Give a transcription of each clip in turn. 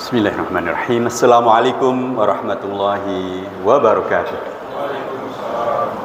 Bismillahirrahmanirrahim. Assalamualaikum warahmatullahi wabarakatuh. Waalaikumsalam.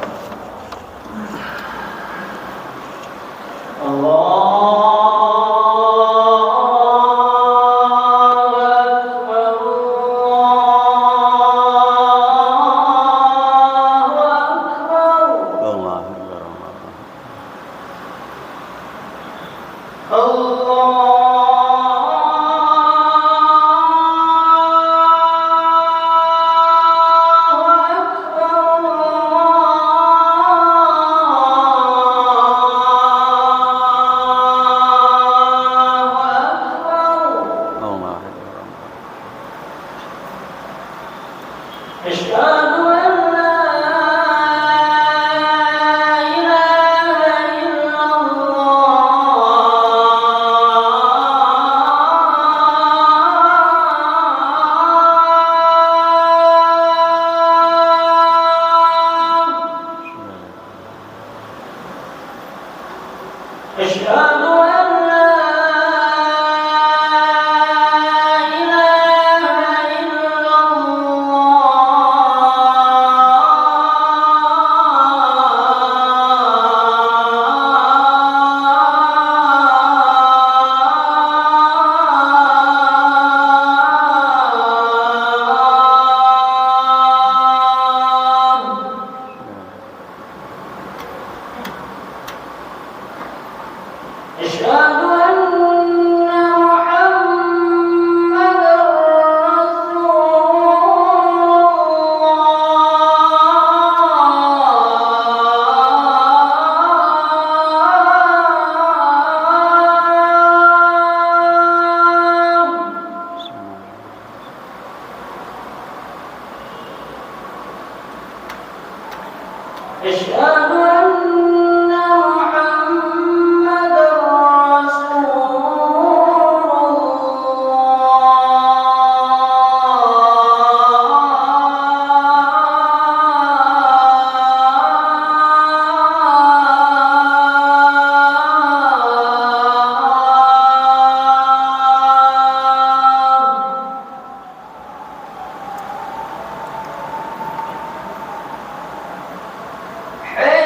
Hey!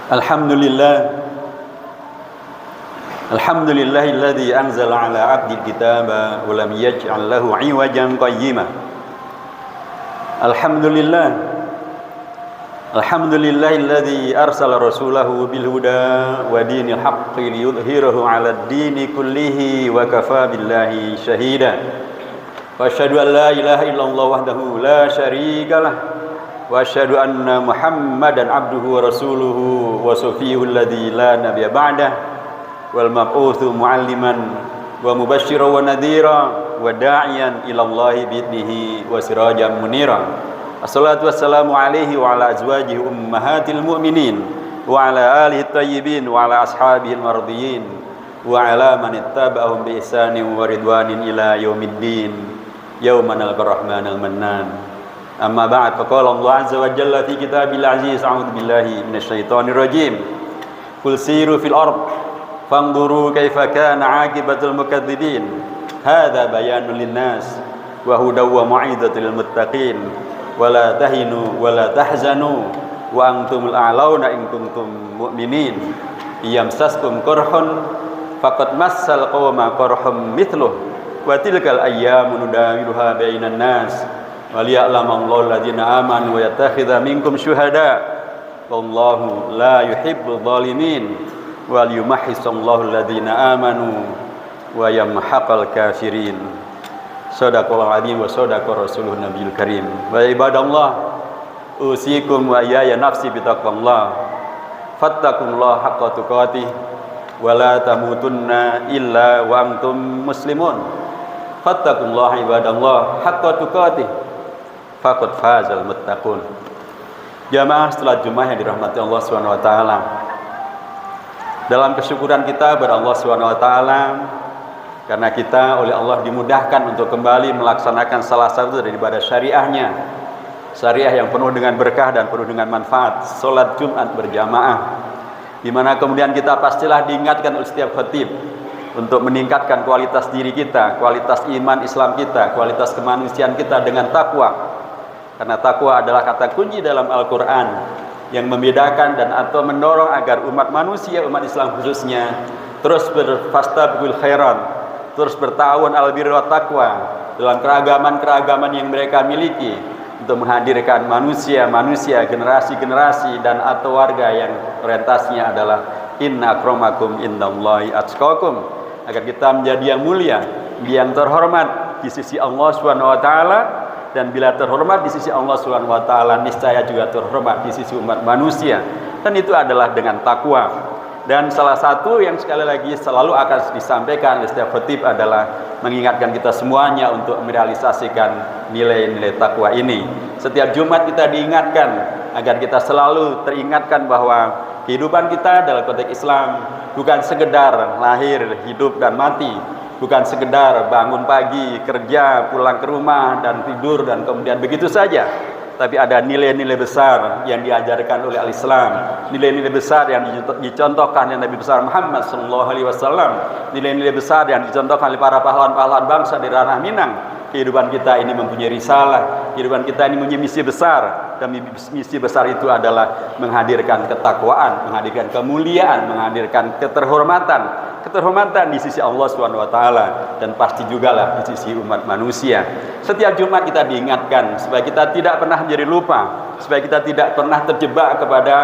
Alhamdulillah. Alhamdulillahilladzi anzala ala 'abdil kitaba wa lam yaj'al lahu 'iwajan qayyima. Alhamdulillah. Alhamdulillahilladzi arsala rasulahu bil huda wa dinil haqqi liyudhhirahu 'alad dini kullihi wa kafa billahi shahida. Wa asyhadu an la ilaha illallah wahdahu la syarikalah wa asyhadu anna Muhammadan abduhu wa rasuluhu wa safiyuhul ladzi la nabiyya ba'dah wal mab'utsu mu'alliman wa mubasysyiran wa nadhira wa da'iyan ila Allah bi'idnihi wa sirajan munira. Assalatu wassalamu alaihi wa ala azwajihi ummahatil mu'minin wa ala alihi thayyibin wa ala ashabihi al-mardiyyin wa ala man ittaba'ahum bi ihsanin wa ridwanin ila yaumiddin yauman al-rahmanal mannan. Amma ba'd, faqala Allah azza wa jalla fi kitabil aziz, a'udzu billahi minasyaitonir rajim. Qul siru fil ardh fanzuru kaifa kana 'aqibatul mukadzibin. Hadza bayanun linnas wa hudaw wa mau'izatul lil muttaqin. Wala tahinu wala tahzanu wa antumul a'launa in kuntum mu'minin. Iyamsaskum qarhun faqad massal qauma qarhum mithluh wa tilkal ayyamu nudawiluha bainan nas wa liya'lamallahu alladziina amanu wa yattakhidha minkum syuhada wallahu la yuhibbul zalimin wal yumahhisallahu alladziina amanu wa yamhaqal kafirin. Shadaqallahul azim wa shadaqa rasuluhun nabiyul karim. Wa ibadallah usikum wa iyaya nafsi bitaqwallah fattaqullaha haqqa tuqatih wa la tamutunna illa wa antum muslimun. Fattaqullaha ibadallah haqqa tuqatih faqad fazal muttaqun. Jamaah salat Jumat yang dirahmati Allah Subhanahu wa taala. Dalam kesyukuran kita kepada Allah Subhanahu wa taala karena kita oleh Allah dimudahkan untuk kembali melaksanakan salah satu dari ibadah syariahnya, syariah yang penuh dengan berkah dan penuh dengan manfaat, salat Jumat berjamaah, di mana kemudian kita pastilah diingatkan oleh setiap khatib untuk meningkatkan kualitas diri kita, kualitas iman Islam kita, kualitas kemanusiaan kita dengan takwa. Karena takwa adalah kata kunci dalam Al-Quran yang membedakan dan atau mendorong agar umat manusia, umat Islam khususnya, terus berfastabiqul khairat, terus bertawun al birri wat taqwa dalam keragaman-keragaman yang mereka miliki untuk menghadirkan manusia-manusia, generasi-generasi dan atau warga yang orientasinya adalah inna akramakum indallahi atqakum, agar kita menjadi yang mulia, yang terhormat di sisi Allah Subhanahu wa taala. Dan bila terhormat di sisi Allah Subhanahu wa taala, niscaya juga terhormat di sisi umat manusia. Dan itu adalah dengan takwa. Dan salah satu yang sekali lagi selalu akan disampaikan oleh setiap khatib adalah mengingatkan kita semuanya untuk merealisasikan nilai-nilai takwa ini. Setiap Jumat kita diingatkan agar kita selalu teringatkan bahwa kehidupan kita dalam konteks Islam bukan sekedar lahir, hidup dan mati. Bukan sekedar bangun pagi, kerja, pulang ke rumah, dan tidur, dan kemudian begitu saja. Tapi ada nilai-nilai besar yang diajarkan oleh Al-Islam, nilai-nilai besar yang dicontohkan oleh Nabi besar Muhammad SAW, nilai-nilai besar yang dicontohkan oleh para pahlawan-pahlawan bangsa di ranah Minang. Kehidupan kita ini mempunyai risalah, kehidupan kita ini mempunyai misi besar, dan misi besar itu adalah menghadirkan ketakwaan, menghadirkan kemuliaan, menghadirkan keterhormatan di sisi Allah Subhanahu wa taala, dan pasti jugalah di sisi umat manusia. Setiap Jumat kita diingatkan supaya kita tidak pernah menjadi lupa, supaya kita tidak pernah terjebak kepada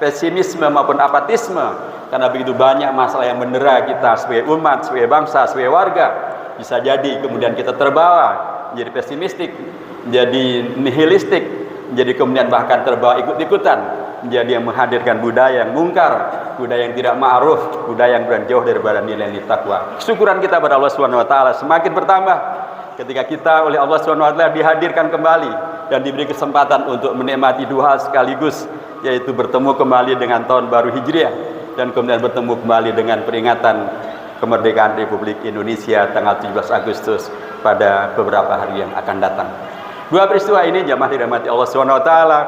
pesimisme maupun apatisme, karena begitu banyak masalah yang mendera kita sebagai umat, sebagai bangsa, sebagai warga. Bisa jadi kemudian kita terbawa menjadi pesimistik, menjadi nihilistik, menjadi kemudian bahkan terbawa ikut-ikutan, menjadi yang menghadirkan budaya yang mungkar, budaya yang tidak ma'ruf, budaya yang berjauh daripada nilai-nilai takwa. Kesyukuran kita pada Allah Subhanahu wa taala semakin bertambah ketika kita oleh Allah Subhanahu wa taala dihadirkan kembali dan diberi kesempatan untuk menikmati dua hal sekaligus, yaitu bertemu kembali dengan tahun baru Hijriah dan kemudian bertemu kembali dengan peringatan kemerdekaan Republik Indonesia tanggal 17 Agustus pada beberapa hari yang akan datang. Dua peristiwa ini jamaah dirahmati Allah Subhanahu wa taala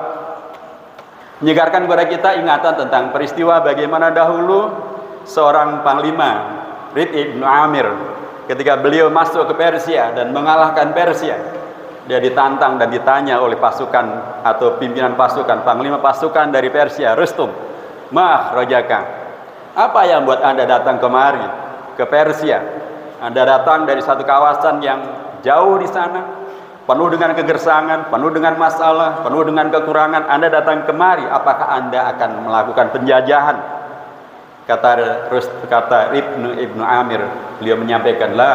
menyegarkan kepada kita ingatan tentang peristiwa bagaimana dahulu seorang panglima Rid ibn Amir ketika beliau masuk ke Persia dan mengalahkan Persia, dia ditantang dan ditanya oleh pasukan atau pimpinan pasukan, panglima pasukan dari Persia, Rustum, Ma akhrajaka. Apa yang buat Anda datang kemari ke Persia? Anda datang dari satu kawasan yang jauh di sana, penuh dengan kegersangan, penuh dengan masalah, penuh dengan kekurangan. Anda datang kemari, apakah Anda akan melakukan penjajahan? Kata Ibnu Amir, beliau menyampaikan, la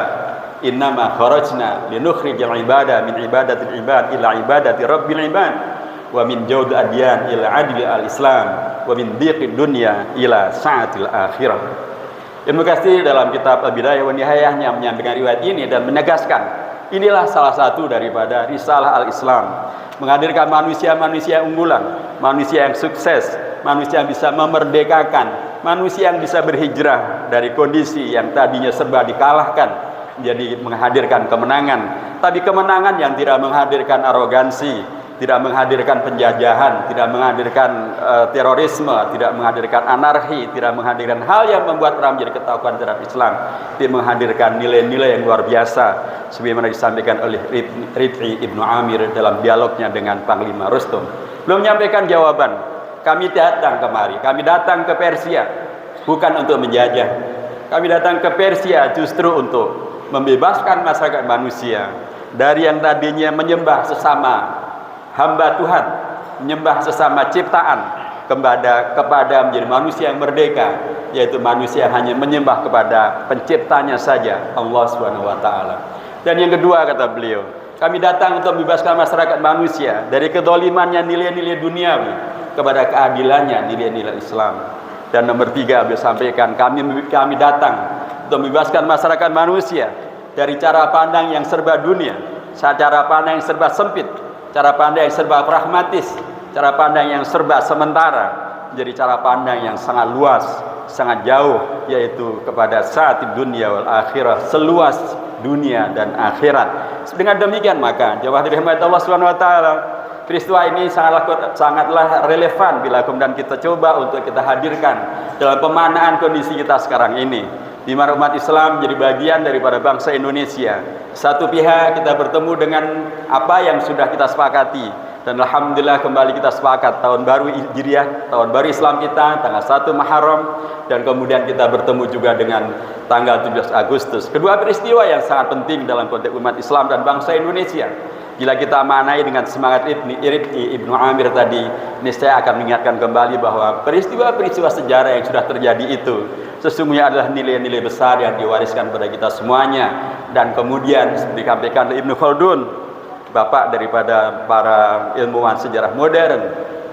innama kharajna linukhrijal ibada min ibadatil ibad ila ibadati rabbil ibad wa min jawd adyan ila adli al-islam wa min dhiqid dunya ila sa'atil akhirah. Ibnu Katsir dalam kitab Al-Bidayah wa Nihayahnya menyampaikan riwayat ini dan menegaskan, inilah salah satu daripada risalah al-Islam, menghadirkan manusia-manusia unggulan, manusia yang sukses, manusia yang bisa memerdekakan, manusia yang bisa berhijrah dari kondisi yang tadinya serba dikalahkan, jadi menghadirkan kemenangan. Tapi kemenangan yang tidak menghadirkan arogansi, tidak menghadirkan penjajahan, tidak menghadirkan terorisme, tidak menghadirkan anarki, tidak menghadirkan hal yang membuat orang menjadi ketakutan terhadap Islam, tapi menghadirkan nilai-nilai yang luar biasa, sebagaimana disampaikan oleh Rib'i Ibnu Amir dalam dialognya dengan Panglima Rustum. Belum menyampaikan jawaban. Kami datang kemari, kami datang ke Persia bukan untuk menjajah. Kami datang ke Persia justru untuk membebaskan masyarakat manusia dari yang tadinya menyembah sesama hamba Tuhan, menyembah sesama ciptaan, kepada menjadi manusia yang merdeka, yaitu manusia yang hanya menyembah kepada penciptanya saja, Allah Subhanahu wa taala. Dan yang kedua, kata beliau, kami datang untuk membebaskan masyarakat manusia dari kedolimannya nilai-nilai duniawi kepada keadilannya nilai-nilai Islam. Dan nomor tiga, beliau sampaikan, kami datang untuk membebaskan masyarakat manusia dari cara pandang yang serba dunia, cara pandang yang serba sempit, cara pandang yang serba pragmatis, cara pandang yang serba sementara, menjadi cara pandang yang sangat luas, sangat jauh, yaitu kepada saatid dunia wal akhirah, seluas dunia dan akhirat. Dengan demikian maka jawab dari rahmat Allah Subhanahu wa taala, peristiwa ini sangatlah relevan bila kemudian kita coba untuk kita hadirkan dalam pemanaan kondisi kita sekarang ini, di mana umat Islam menjadi bagian daripada bangsa Indonesia. Satu pihak kita bertemu dengan apa yang sudah kita sepakati, dan alhamdulillah kembali kita sepakat tahun baru Hijriah, tahun baru Islam kita tanggal 1 Muharram, dan kemudian kita bertemu juga dengan tanggal 17 Agustus. Kedua peristiwa yang sangat penting dalam konteks umat Islam dan bangsa Indonesia. Bila kita maknai dengan semangat Ibnu Amir tadi, niscaya akan mengingatkan kembali bahwa peristiwa-peristiwa sejarah yang sudah terjadi itu sesungguhnya adalah nilai-nilai besar yang diwariskan kepada kita semuanya. Dan kemudian disampaikan oleh Ibnu Khaldun, bapak daripada para ilmuwan sejarah modern,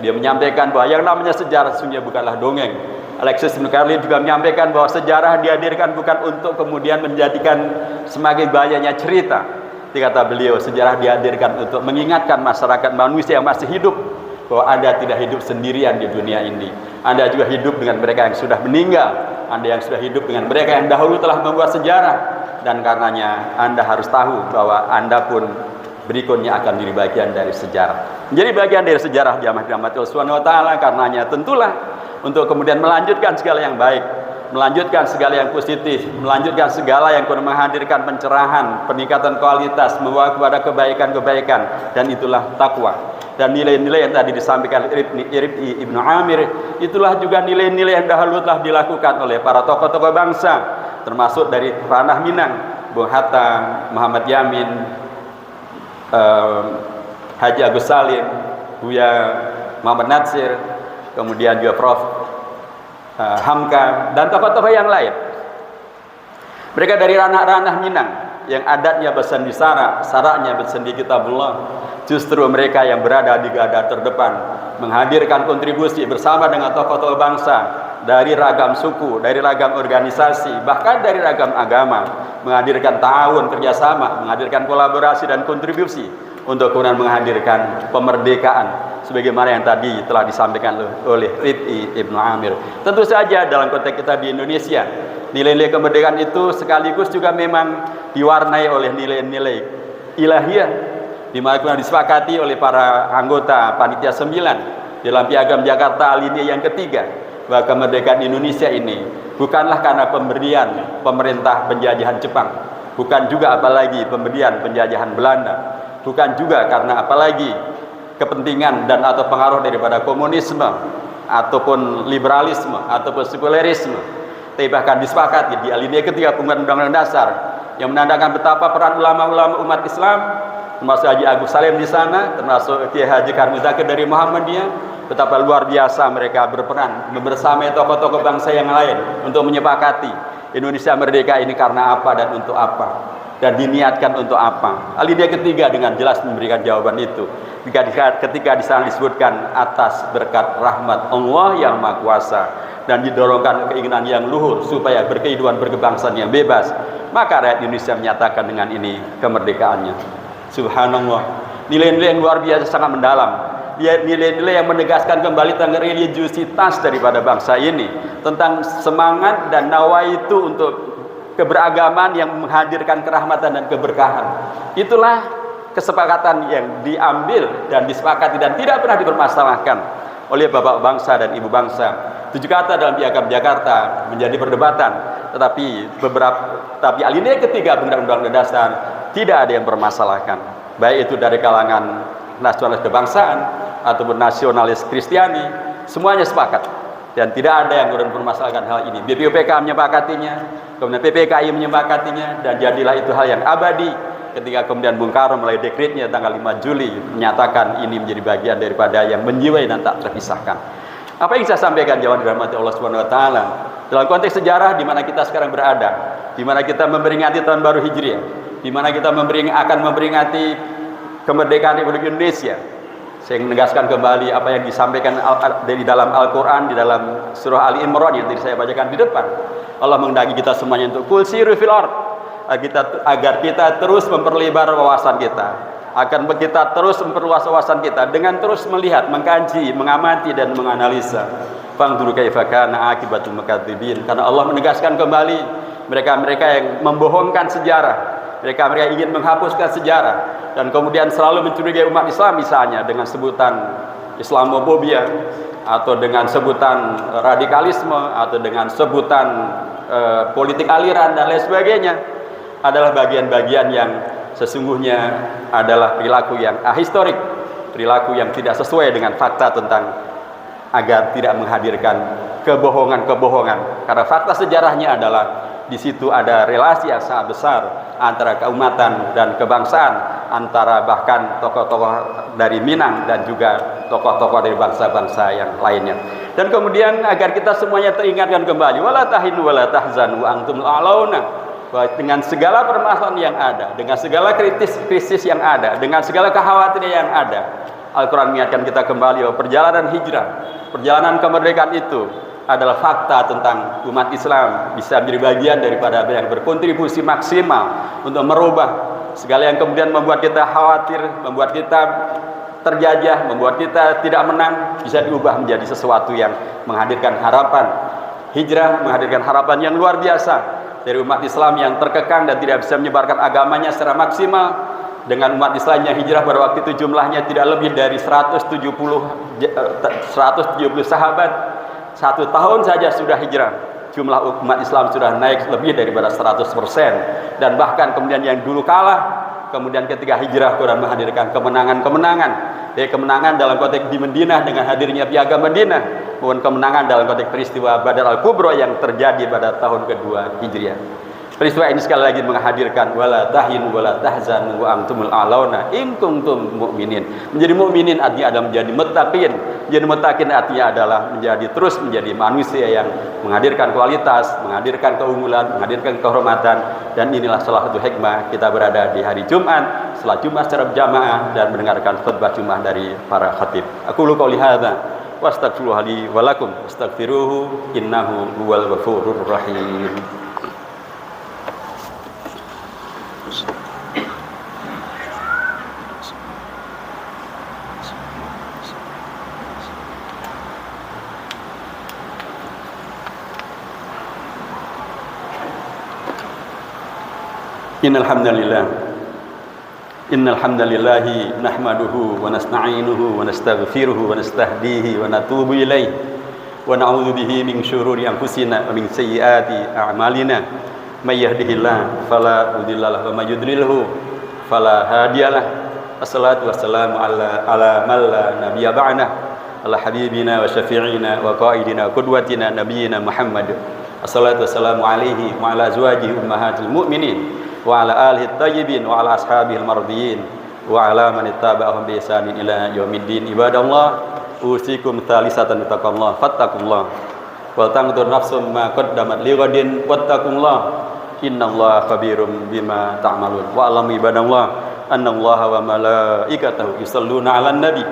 dia menyampaikan bahwa yang namanya sejarah sesungguhnya bukanlah dongeng. Alexis bin Carlin juga menyampaikan bahwa sejarah dihadirkan bukan untuk kemudian menjadikan semakin banyaknya cerita. Kata beliau, sejarah dihadirkan untuk mengingatkan masyarakat manusia yang masih hidup bahwa Anda tidak hidup sendirian di dunia ini. Anda juga hidup dengan mereka yang sudah meninggal. Anda yang sudah hidup dengan mereka yang dahulu telah membuat sejarah. Dan karenanya Anda harus tahu bahwa Anda pun berikutnya akan menjadi bagian dari sejarah. Menjadi bagian dari sejarah jamaah dirahmati Allah Subhanahu wa taala, karenanya tentulah untuk kemudian melanjutkan segala yang baik, melanjutkan segala yang positif, melanjutkan segala yang menghadirkan pencerahan, peningkatan kualitas, membawa kepada kebaikan-kebaikan, dan itulah takwa. Dan nilai-nilai yang tadi disampaikan Ibnu Amir, itulah juga nilai-nilai yang dahulu telah dilakukan oleh para tokoh-tokoh bangsa, termasuk dari ranah Minang, Bung Hatta, Muhammad Yamin, Haji Agus Salim, Buya Muhammad Natsir, kemudian juga Prof. Hamka, dan tokoh-tokoh yang lain. Mereka dari ranah-ranah Minang yang adatnya bersandi saraknya bersandi kitabullah. Justru mereka yang berada di garda terdepan, menghadirkan kontribusi bersama dengan tokoh-tokoh bangsa dari ragam suku, dari ragam organisasi, bahkan dari ragam agama, menghadirkan ta'awun, kerjasama, menghadirkan kolaborasi dan kontribusi untuk kemudian menghadirkan pemerdekaan sebagaimana yang tadi telah disampaikan oleh Rib'i Ibnu Amir. Tentu saja dalam konteks kita di Indonesia, nilai-nilai kemerdekaan itu sekaligus juga memang diwarnai oleh nilai-nilai ilahiyah, di mana disepakati oleh para anggota Panitia 9 dalam Piagam Jakarta alinea yang ketiga, bahwa kemerdekaan Indonesia ini bukanlah karena pemberian pemerintah penjajahan Jepang, bukan juga apalagi pemberian penjajahan Belanda, bukan juga karena apalagi kepentingan dan atau pengaruh daripada komunisme, ataupun liberalisme ataupun sekulerisme, tapi bahkan disepakati di alinea ketiga pembuatan Undang-Undang Dasar yang menandakan betapa peran ulama-ulama umat Islam, termasuk Haji Agus Salim di sana, termasuk Kiai Haji Karim Zakir dari Muhammadiyah, betapa luar biasa mereka berperan bersama tokoh-tokoh bangsa yang lain untuk menyepakati Indonesia merdeka ini karena apa dan untuk apa, dan diniatkan untuk apa. Alinea ketiga dengan jelas memberikan jawaban itu. Ketika di sana disebutkan atas berkat rahmat Allah yang Maha Kuasa dan didorongkan keinginan yang luhur supaya berkehidupan berkebangsaan yang bebas, maka rakyat Indonesia menyatakan dengan ini kemerdekaannya. Subhanallah, nilai-nilai yang luar biasa sangat mendalam, nilai-nilai yang menegaskan kembali tentang religiusitas daripada bangsa ini, tentang semangat dan nawa itu untuk keberagaman yang menghadirkan kerahmatan dan keberkahan. Itulah kesepakatan yang diambil dan disepakati dan tidak pernah dipermasalahkan oleh bapak bangsa dan ibu bangsa. 7 kata dalam Piagam Jakarta menjadi perdebatan, tapi alinea ketiga Undang-Undang Dasar tidak ada yang permasalahkan, baik itu dari kalangan nasionalis kebangsaan ataupun nasionalis Kristiani, semuanya sepakat dan tidak ada yang mempermasalahkan hal ini. BPUPK menyepakatinya, kemudian PPKI menyepakatinya, dan jadilah itu hal yang abadi ketika kemudian Bung Karno melalui dekretnya tanggal 5 Juli menyatakan ini menjadi bagian daripada yang menjiwai dan tak terpisahkan. Apa yang saya sampaikan jawab dirahmati Allah Subhanahu wa taala dalam konteks sejarah di mana kita sekarang berada, di mana kita memperingati tahun baru Hijriah, di mana kita akan memperingati kemerdekaan Republik Indonesia. Saya menegaskan kembali apa yang disampaikan di dalam Al-Qur'an, di dalam surah Ali Imran yang tadi saya bacakan di depan. Allah menghendaki kita semuanya untuk kul siru fil ard, agar kita terus memperlebar wawasan kita, akan kita terus memperluas wawasan kita dengan terus melihat, mengkaji, mengamati dan menganalisa. Fangduru kaifa kana akibatul mukadzibin. Karena Allah menegaskan kembali mereka-mereka yang membohongkan sejarah, mereka-mereka ingin menghapuskan sejarah dan kemudian selalu mencurigai umat Islam misalnya dengan sebutan Islamofobia atau dengan sebutan radikalisme atau dengan sebutan politik aliran dan lain sebagainya, adalah bagian-bagian yang sesungguhnya adalah perilaku yang ahistorik, perilaku yang tidak sesuai dengan fakta tentang, agar tidak menghadirkan kebohongan-kebohongan. Karena fakta sejarahnya adalah di situ ada relasi yang sangat besar antara keumatan dan kebangsaan, antara bahkan tokoh-tokoh dari Minang dan juga tokoh-tokoh dari bangsa-bangsa yang lainnya. Dan kemudian agar kita semuanya teringatkan kembali, wala tahinu wala tahzanu wa antum a'launa. Dengan segala permasalahan yang ada, dengan segala krisis yang ada, dengan segala kekhawatiran yang ada, Al-Quran mengingatkan kita kembali bahwa perjalanan hijrah, perjalanan kemerdekaan itu adalah fakta tentang umat Islam bisa menjadi bagian daripada yang berkontribusi maksimal untuk merubah segala yang kemudian membuat kita khawatir, membuat kita terjajah, membuat kita tidak menang, bisa diubah menjadi sesuatu yang menghadirkan harapan. Hijrah menghadirkan harapan yang luar biasa dari umat Islam yang terkekang dan tidak bisa menyebarkan agamanya secara maksimal. Dengan umat Islam yang hijrah pada waktu itu jumlahnya tidak lebih dari 170 sahabat. 1 tahun saja sudah hijrah, jumlah umat Islam sudah naik lebih daripada 100%. Dan bahkan kemudian yang dulu kalah, kemudian ketika hijrah Quran menghadirkan kemenangan-kemenangan. Kemenangan dalam konteks di Madinah dengan hadirnya Piagam Madinah, maupun kemenangan dalam konteks peristiwa Badar Al-Kubra yang terjadi pada tahun kedua Hijriah. Peristiwa ini sekali lagi menghadirkan wala tahinu wala tahzanu wa antumul a'launa in kuntum mu'minin. Menjadi mukminin artinya adalah menjadi muttaqin. Menjadi muttaqin artinya adalah terus menjadi manusia yang menghadirkan kualitas, menghadirkan keunggulan, menghadirkan kehormatan. Dan inilah salah satu hikmah kita berada di hari Jumat, salat Jumat secara berjamaah dan mendengarkan khutbah Jumat dari para khatib. Aku qouli hadza wa astaghfirullaha li wa lakum wastaghfiruhu innahu huwal ghafurur rahim. Innal hamdalillahi nahmaduhu wa nasta'inuhu wa nastaghfiruhu wa nastahdihi wa natubu ilaihi wa na'udzu bihi min syururi anfusina wa min sayyiati a'malina may yahdihillahu fala mudilla lahu wa may yudlilhu fala hadiyalah. Wassalatu wassalamu ala man la nabiyya ba'dah ala habibina wa syafi'ina wa qaidina qudwatina nabiyyina Muhammad. Assalatu wassalamu alaihi wa ala azwajihi ummahatil mu'minin wa ala alihi thayyibin wa ala ashabihi al-mardiyyin wa ala man ittaba'ahum bi ihsanin ila yaumiddin. Ibadallah, usikum tsalisatan taqallah fattaqullah wa tandur nafsum ma qaddamat lighadin wattaqullah innallaha khabirum bima ta'malun. Wa alam ibadallah annallaha wa malaikatahu yusalluna 'alan nabi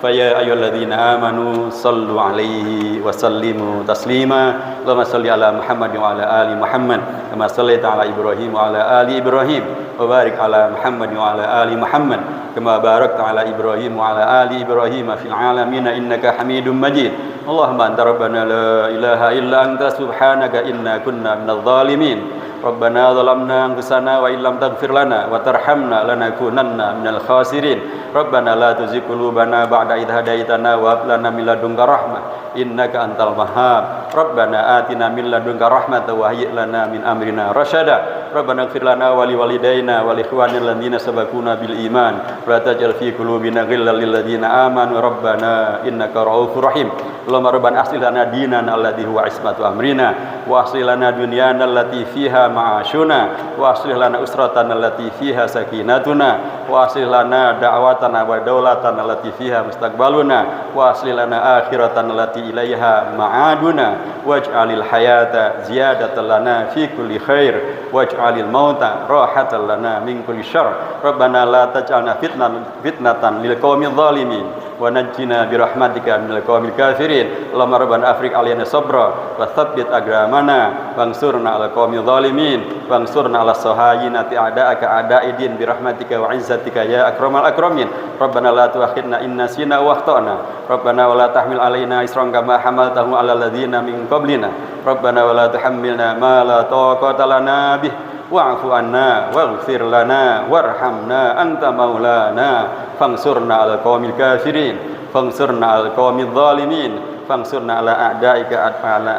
faya ayyuhalladzina amanu sallu 'alaihi wa sallimu taslima. Allahumma shalli ala Muhammad wa ala ali Muhammad kama shallaita ala Ibrahim wa ala ali Ibrahim wa barik ala Muhammad wa ala ali Muhammad kama barakta ala Ibrahim wa ala ali Ibrahim fil alamin innaka Hamidum Majid. Allahumma anta rabbana la ilaha illa anta subhanaka inna kunna minadh dhalimin. Rabbana zalamna anfusana wa illam taghfir lana wa tarhamna lanakunanna minal khasirin. Rabbana la tuzigh qulubana ba'da idh hadaitana wa hab lana min ladunka rahmah innaka antal wahhab. Rabbana atina min ladunka rahmatan wa hayyi' lana min amrina rasyada. Rabbana ighfir lana wa liwalidayna wa li ikhwanina alladziina sabaquna bil iman wa la taj'al fi qulubina ghillan lil ladziina amanu rabbana innaka ra'ufur rahim. Allahumma rabbana aslih lana dinana alladzi huwa ismatu amrina wa aslih lana dunyana allati fiha ma'ashuna wa aslih lana usratana allati fiha sakinatuna wa aslih lana da'watana wa daulatana allati fiha mustaqbaluna wa aslih lana akhiratana allati ilaiha ma'aduna waj'alil hayata ziyadatan lana fi kulli khair waj'alil mauta rahatan lana min kulli syarr. Rabbana la taj'alna fitnatan lil qaumidz zalimin wa najjina bi rahmatika minal qaumil kafirin. Allahumma rabbana afriq alaina sabra wa tsabbit agramana wansurna 'alal qaumidz zalimin wansurna 'alas sahayinati a'da'aka a'da'idin bi rahmatika wa 'izzatika ya akramal akramin. Rabbana la tu'akhidna in nasina wa akhtana. Rabbana wa la tahmil 'alaina isran kama hamaltahu 'alal ladzina min qablina. Rabbana wa la tuhammilna ma la taqata lana bih wa'fu anna waghfir lana warhamna anta maulana fansurna 'alal qaumil kafirin fansurna 'alal qaumidz zalimin fansurna 'ala a'daika ala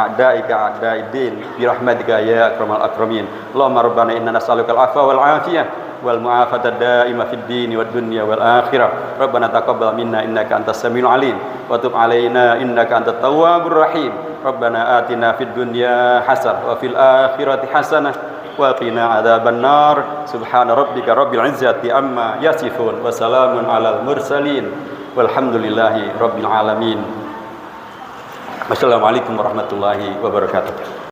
a'daika a'daidin bi rahmatika ya akramal akramin. Allahumma rabbana inna nas'aluka al-'afwa wal 'afiyah wal mu'afata da'ima fid dini wad dunya wal akhirah. Rabbana taqabbal minna innaka antas samiul 'alim wa tub 'alaina innaka antat tawwabur rahim. Rabbana atina fid dunya hasanah wa fil akhirati hasanah wa qina adzaban nar. Subhana rabbika rabbil izzati amma yasifun wa salamun alal mursalin walhamdulillahi rabbil alamin. Wassalamualaikum warahmatullahi wabarakatuh.